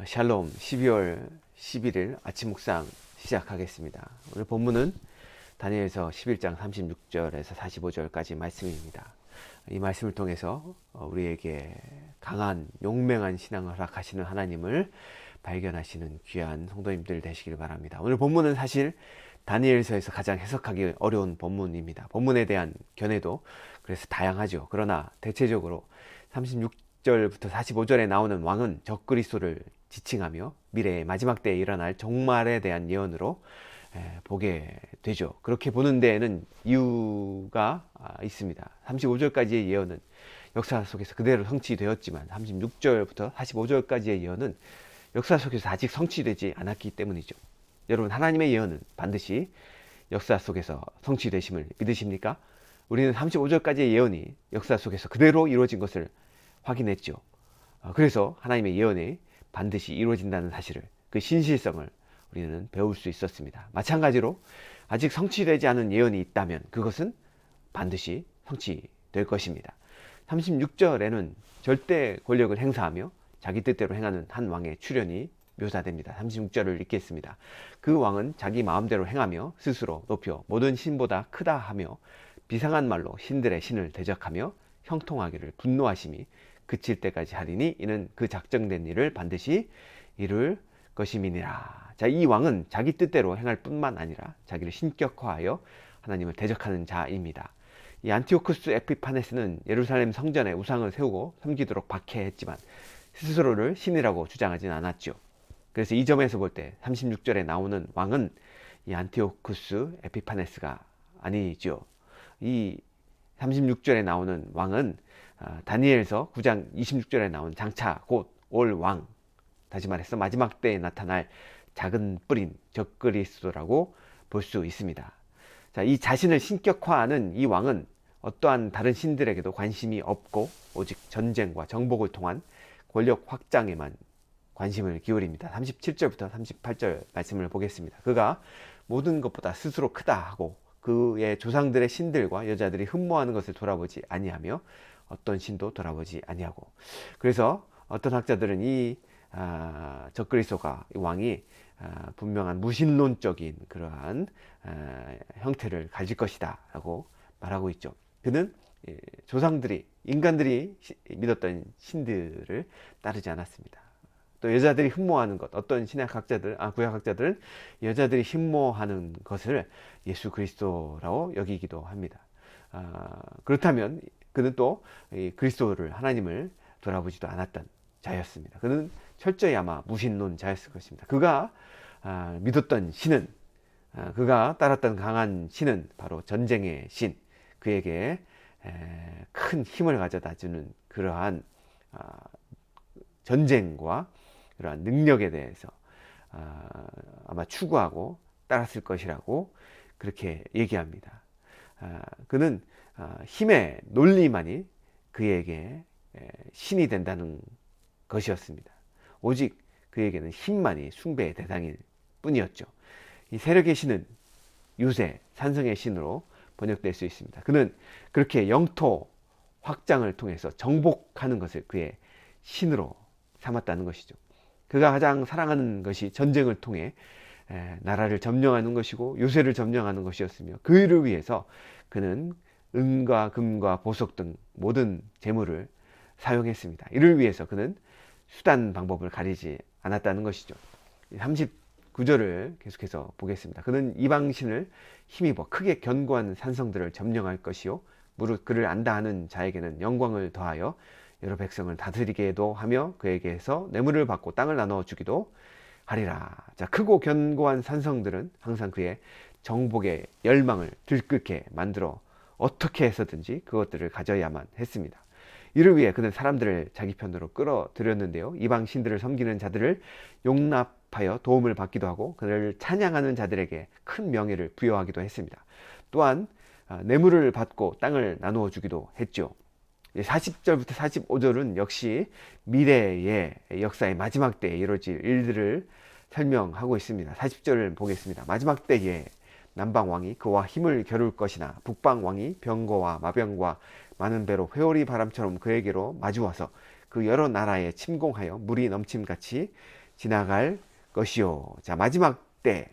샬롬 12월 11일 아침 묵상 시작하겠습니다. 오늘 본문은 다니엘서 11장 36절에서 45절까지 말씀입니다. 이 말씀을 통해서 우리에게 강한 용맹한 신앙을 허락하시는 하나님을 발견하시는 귀한 성도님들 되시길 바랍니다. 오늘 본문은 사실 다니엘서에서 가장 해석하기 어려운 본문입니다. 본문에 대한 견해도 그래서 다양하죠. 그러나 대체적으로 36절부터 45절에 나오는 왕은 적그리스도를 지칭하며 미래의 마지막 때에 일어날 종말에 대한 예언으로 보게 되죠. 그렇게 보는 데에는 이유가 있습니다. 35절까지의 예언은 역사 속에서 그대로 성취되었지만 36절부터 45절까지의 예언은 역사 속에서 아직 성취되지 않았기 때문이죠. 여러분, 하나님의 예언은 반드시 역사 속에서 성취되심을 믿으십니까? 우리는 35절까지의 예언이 역사 속에서 그대로 이루어진 것을 확인했죠. 그래서 하나님의 예언이 반드시 이루어진다는 사실을, 그 신실성을 우리는 배울 수 있었습니다. 마찬가지로 아직 성취되지 않은 예언이 있다면 그것은 반드시 성취될 것입니다. 36절에는 절대 권력을 행사하며 자기 뜻대로 행하는 한 왕의 출현이 묘사됩니다. 36절을 읽겠습니다. 그 왕은 자기 마음대로 행하며 스스로 높여 모든 신보다 크다 하며 비상한 말로 신들의 신을 대적하며 형통하기를 분노하심이 그칠 때까지 하리니 이는 그 작정된 일을 반드시 이룰 것임이니라. 자, 이 왕은 자기 뜻대로 행할 뿐만 아니라 자기를 신격화하여 하나님을 대적하는 자입니다. 이 안티오쿠스 에피파네스는 예루살렘 성전에 우상을 세우고 섬기도록 박해했지만 스스로를 신이라고 주장하진 않았죠. 그래서 이 점에서 볼 때 36절에 나오는 왕은 이 안티오쿠스 에피파네스가 아니죠. 이 36절에 나오는 왕은 다니엘서 9장 26절에 나온 장차 곧 올 왕, 다시 말해서 마지막 때에 나타날 작은 뿔인 적그리스도라고 볼 수 있습니다. 자, 이 자신을 신격화하는 이 왕은 어떠한 다른 신들에게도 관심이 없고 오직 전쟁과 정복을 통한 권력 확장에만 관심을 기울입니다. 37절부터 38절 말씀을 보겠습니다. 그가 모든 것보다 스스로 크다 하고 그의 조상들의 신들과 여자들이 흠모하는 것을 돌아보지 아니하며 어떤 신도 돌아보지 아니하고, 그래서 어떤 학자들은 이 적그리스도가, 이 왕이 분명한 무신론적인 그러한 형태를 가질 것이다 라고 말하고 있죠. 그는 조상들이, 인간들이 믿었던 신들을 따르지 않았습니다. 또 여자들이 흠모하는 것, 어떤 신약학자들, 구약학자들은 여자들이 흠모하는 것을 예수 그리스도라고 여기기도 합니다. 그렇다면 그는 또 그리스도를, 하나님을 돌아보지도 않았던 자였습니다. 그는 철저히 아마 무신론자였을 것입니다. 그가 믿었던 신은, 그가 따랐던 강한 신은 바로 전쟁의 신, 그에게 큰 힘을 가져다 주는 그러한 전쟁과 그러한 능력에 대해서 아마 추구하고 따랐을 것이라고 그렇게 얘기합니다. 그는 힘의 논리만이 그에게 신이 된다는 것이었습니다. 오직 그에게는 힘만이 숭배의 대상일 뿐이었죠. 이 세력의 신은 유세, 산성의 신으로 번역될 수 있습니다. 그는 그렇게 영토 확장을 통해서 정복하는 것을 그의 신으로 삼았다는 것이죠. 그가 가장 사랑하는 것이 전쟁을 통해 나라를 점령하는 것이고 요새를 점령하는 것이었으며, 그 일을 위해서 그는 은과 금과 보석 등 모든 재물을 사용했습니다. 이를 위해서 그는 수단 방법을 가리지 않았다는 것이죠. 39절을 계속해서 보겠습니다. 그는 이방신을 힘입어 크게 견고한 산성들을 점령할 것이요 무릇 그를 안다 하는 자에게는 영광을 더하여 여러 백성을 다스리게도 하며 그에게서 뇌물을 받고 땅을 나눠 주기도 하리라. 자, 크고 견고한 산성들은 항상 그의 정복의 열망을 들끓게 만들어 어떻게 해서든지 그것들을 가져야만 했습니다. 이를 위해 그는 사람들을 자기 편으로 끌어들였는데요, 이방 신들을 섬기는 자들을 용납하여 도움을 받기도 하고 그를 찬양하는 자들에게 큰 명예를 부여하기도 했습니다. 또한 뇌물을 받고 땅을 나누어 주기도 했죠. 40절부터 45절은 역시 미래의 역사의 마지막 때에 이루어질 일들을 설명하고 있습니다. 40절을 보겠습니다. 마지막 때에 남방왕이 그와 힘을 겨룰 것이나 북방왕이 병거와 마병과 많은 배로 회오리 바람처럼 그에게로 마주와서 그 여러 나라에 침공하여 물이 넘침같이 지나갈 것이요. 자, 마지막 때,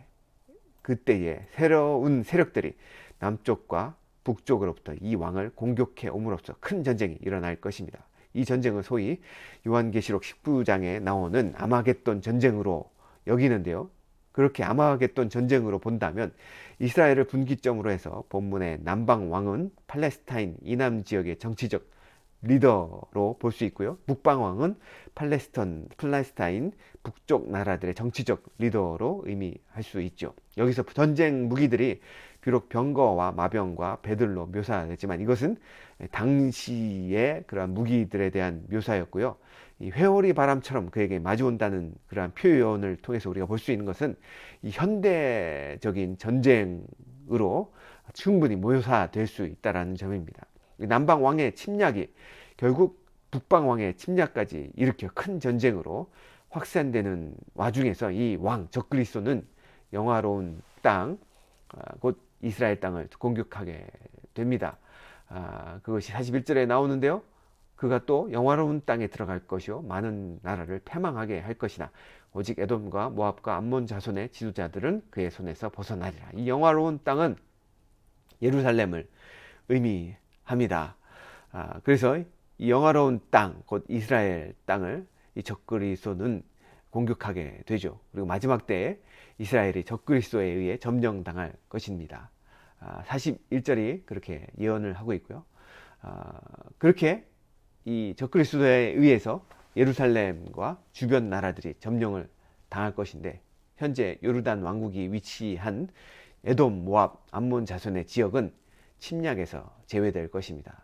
그때에 새로운 세력들이 남쪽과 북쪽으로부터 이 왕을 공격해 옴으로써 큰 전쟁이 일어날 것입니다. 이 전쟁은 소위 요한계시록 19장에 나오는 아마겟돈 전쟁으로 여기는데요. 그렇게 아마겟돈 전쟁으로 본다면 이스라엘을 분기점으로 해서 본문의 남방 왕은 팔레스타인 이남 지역의 정치적 리더로 볼 수 있고요. 북방 왕은 팔레스타인 북쪽 나라들의 정치적 리더로 의미할 수 있죠. 여기서 전쟁 무기들이 비록 병거와 마병과 배들로 묘사되지만 이것은 당시의 그러한 무기들에 대한 묘사였고요. 이 회오리 바람처럼 그에게 마주온다는 그러한 표현을 통해서 우리가 볼 수 있는 것은 이 현대적인 전쟁으로 충분히 묘사될 수 있다는 점입니다. 남방 왕의 침략이 결국 북방 왕의 침략까지 일으켜 큰 전쟁으로 확산되는 와중에서 이 왕 적그리스도는 영화로운 땅, 곧 이스라엘 땅을 공격하게 됩니다. 그것이 41절에 나오는데요. 그가 또 영화로운 땅에 들어갈 것이요 많은 나라를 패망하게 할 것이나 오직 에돔과 모압과 암몬 자손의 지도자들은 그의 손에서 벗어나리라. 이 영화로운 땅은 예루살렘을 의미합니다. 그래서 이 영화로운 땅, 곧 이스라엘 땅을 이 적그리스도는 공격하게 되죠. 그리고 마지막 때에 이스라엘이 적그리스도에 의해 점령당할 것입니다. 41절이 그렇게 예언을 하고 있고요. 그렇게 이 적그리스도에 의해서 예루살렘과 주변 나라들이 점령을 당할 것인데 현재 요르단 왕국이 위치한 에돔, 모압, 암몬 자손의 지역은 침략에서 제외될 것입니다.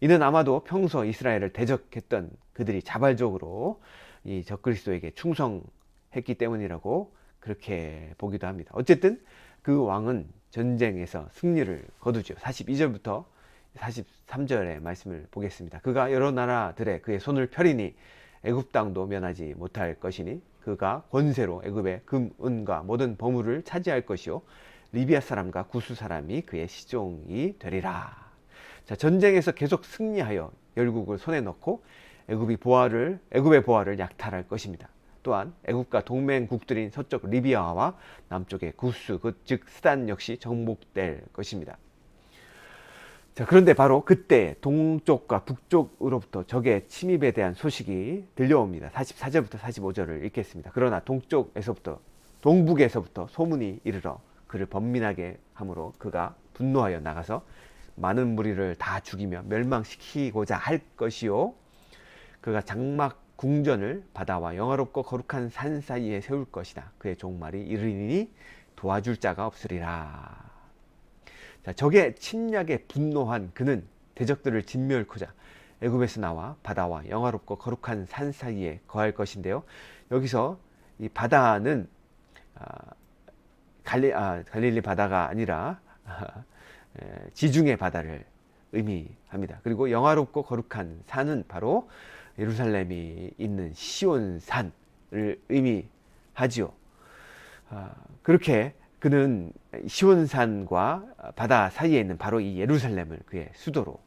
이는 아마도 평소 이스라엘을 대적했던 그들이 자발적으로 이 적그리스도에게 충성했기 때문이라고 그렇게 보기도 합니다. 어쨌든 그 왕은 전쟁에서 승리를 거두죠. 42절부터 43절의 말씀을 보겠습니다. 그가 여러 나라들에 그의 손을 펴리니 애굽 땅도 면하지 못할 것이니 그가 권세로 애굽의 금, 은과 모든 보물을 차지할 것이요 리비아 사람과 구스 사람이 그의 시종이 되리라. 자, 전쟁에서 계속 승리하여 열국을 손에 넣고 애굽의 보화를 약탈할 것입니다. 또한 애굽과 동맹국들인 서쪽 리비아와 남쪽의 구스, 즉 스단 역시 정복될 것입니다. 자, 그런데 바로 그때 동쪽과 북쪽으로부터 적의 침입에 대한 소식이 들려옵니다. 44절부터 45절을 읽겠습니다. 그러나 동북에서부터 소문이 이르러 그를 번민하게 함으로 그가 분노하여 나가서 많은 무리를 다 죽이며 멸망시키고자 할 것이요 그가 장막 궁전을 바다와 영화롭고 거룩한 산 사이에 세울 것이다. 그의 종말이 이르리니 도와줄 자가 없으리라. 자, 적의 침략에 분노한 그는 대적들을 진멸코자 애굽에서 나와 바다와 영화롭고 거룩한 산 사이에 거할 것인데요. 여기서 이 바다는 갈릴리 바다가 아니라 지중해 바다를 의미합니다. 그리고 영화롭고 거룩한 산은 바로 예루살렘이 있는 시온산을 의미하지요. 그렇게 그는 시온산과 바다 사이에 있는 바로 이 예루살렘을 그의 수도로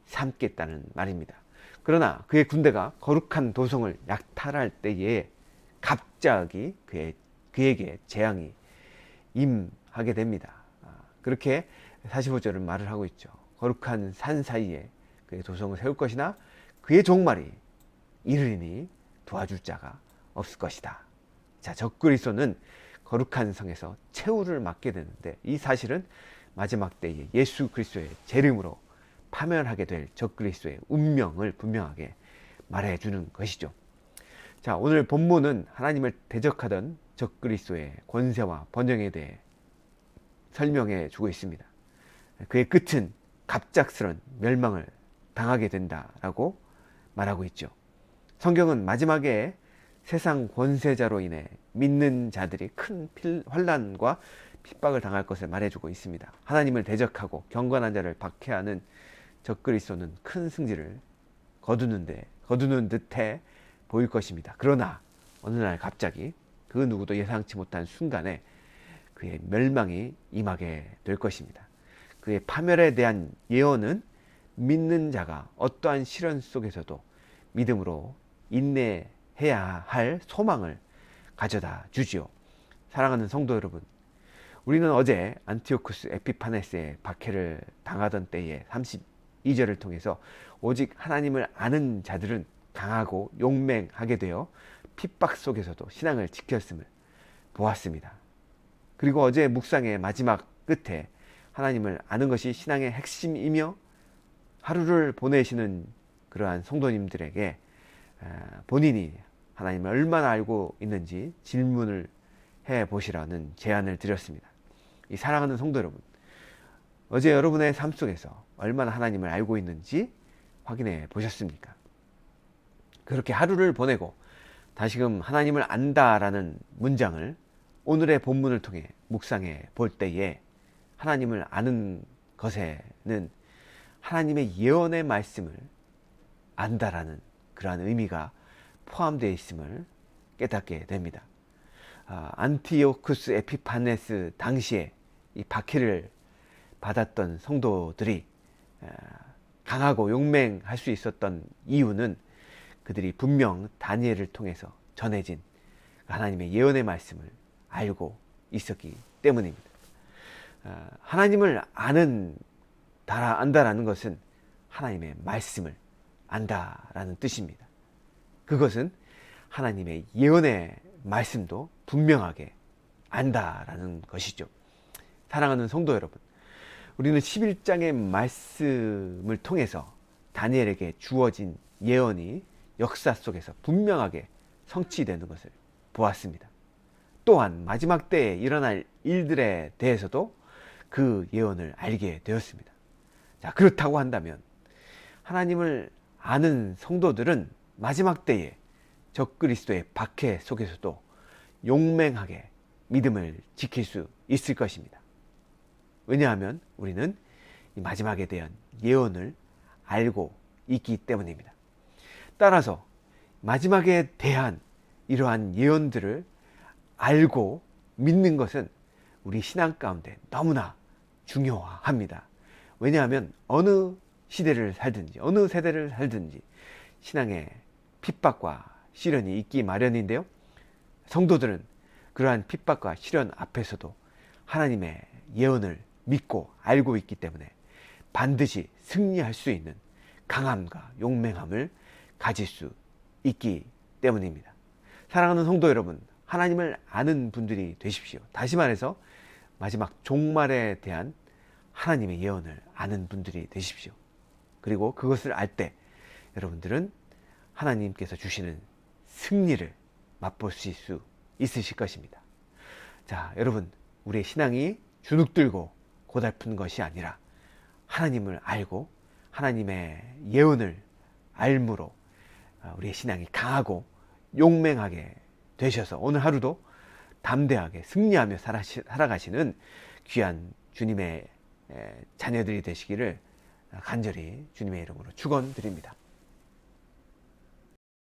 삼겠다는 말입니다. 그러나 그의 군대가 거룩한 도성을 약탈할 때에 갑자기 그에게 재앙이 임하게 됩니다. 그렇게 45절은 말을 하고 있죠. 거룩한 산 사이에 그의 도성을 세울 것이나 그의 종말이 이르리니 도와줄 자가 없을 것이다. 자, 적그리스도는 거룩한 성에서 최후를 맞게 되는데 이 사실은 마지막 때에 예수 그리스도의 재림으로 파멸하게 될 적그리스도의 운명을 분명하게 말해주는 것이죠. 자, 오늘 본문은 하나님을 대적하던 적그리스도의 권세와 번영에 대해 설명해 주고 있습니다. 그의 끝은 갑작스런 멸망을 당하게 된다라고 말하고 있죠. 성경은 마지막에 세상 권세자로 인해 믿는 자들이 큰 환난과 핍박을 당할 것을 말해주고 있습니다. 하나님을 대적하고 경건한 자를 박해하는 적그리스도는 큰 승리를 거두는 듯해 보일 것입니다. 그러나 어느 날 갑자기 그 누구도 예상치 못한 순간에 그의 멸망이 임하게 될 것입니다. 그의 파멸에 대한 예언은 믿는 자가 어떠한 시련 속에서도 믿음으로 인내해야 할 소망을 가져다 주지요. 사랑하는 성도 여러분, 우리는 어제 안티오쿠스 에피파네스의 박해를 당하던 때에 32절을 통해서 오직 하나님을 아는 자들은 강하고 용맹하게 되어 핍박 속에서도 신앙을 지켰음을 보았습니다. 그리고 어제 묵상의 마지막 끝에 하나님을 아는 것이 신앙의 핵심이며 하루를 보내시는 그러한 성도님들에게 본인이 하나님을 얼마나 알고 있는지 질문을 해보시라는 제안을 드렸습니다. 이 사랑하는 성도 여러분, 어제 여러분의 삶 속에서 얼마나 하나님을 알고 있는지 확인해 보셨습니까? 그렇게 하루를 보내고 다시금 하나님을 안다라는 문장을 오늘의 본문을 통해 묵상해 볼 때에 하나님을 아는 것에는 하나님의 예언의 말씀을 안다라는 그러한 의미가 포함되어 있음을 깨닫게 됩니다. 안티오쿠스 에피파네스 당시에 이 박해를 받았던 성도들이 강하고 용맹할 수 있었던 이유는 그들이 분명 다니엘을 통해서 전해진 하나님의 예언의 말씀을 알고 있었기 때문입니다. 하나님을 안다라는 것은 하나님의 말씀을 안다라는 뜻입니다. 그것은 하나님의 예언의 말씀도 분명하게 안다라는 것이죠. 사랑하는 성도 여러분, 우리는 11장의 말씀을 통해서 다니엘에게 주어진 예언이 역사 속에서 분명하게 성취되는 것을 보았습니다. 또한 마지막 때에 일어날 일들에 대해서도 그 예언을 알게 되었습니다. 자, 그렇다고 한다면 하나님을 아는 성도들은 마지막 때에 적그리스도의 박해 속에서도 용맹하게 믿음을 지킬 수 있을 것입니다. 왜냐하면 우리는 이 마지막에 대한 예언을 알고 있기 때문입니다. 따라서 마지막에 대한 이러한 예언들을 알고 믿는 것은 우리 신앙 가운데 너무나 중요합니다. 왜냐하면 어느 시대를 살든지 어느 세대를 살든지 신앙의 핍박과 시련이 있기 마련인데요, 성도들은 그러한 핍박과 시련 앞에서도 하나님의 예언을 믿고 알고 있기 때문에 반드시 승리할 수 있는 강함과 용맹함을 가질 수 있기 때문입니다. 사랑하는 성도 여러분, 하나님을 아는 분들이 되십시오. 다시 말해서 마지막 종말에 대한 하나님의 예언을 아는 분들이 되십시오. 그리고 그것을 알 때 여러분들은 하나님께서 주시는 승리를 맛보실 수 있으실 것입니다. 자, 여러분, 우리의 신앙이 주눅들고 고달픈 것이 아니라 하나님을 알고 하나님의 예언을 알므로 우리의 신앙이 강하고 용맹하게 되셔서 오늘 하루도 담대하게 승리하며 살아가시는 귀한 주님의 자녀들이 되시기를 간절히 주님의 이름으로 축원드립니다.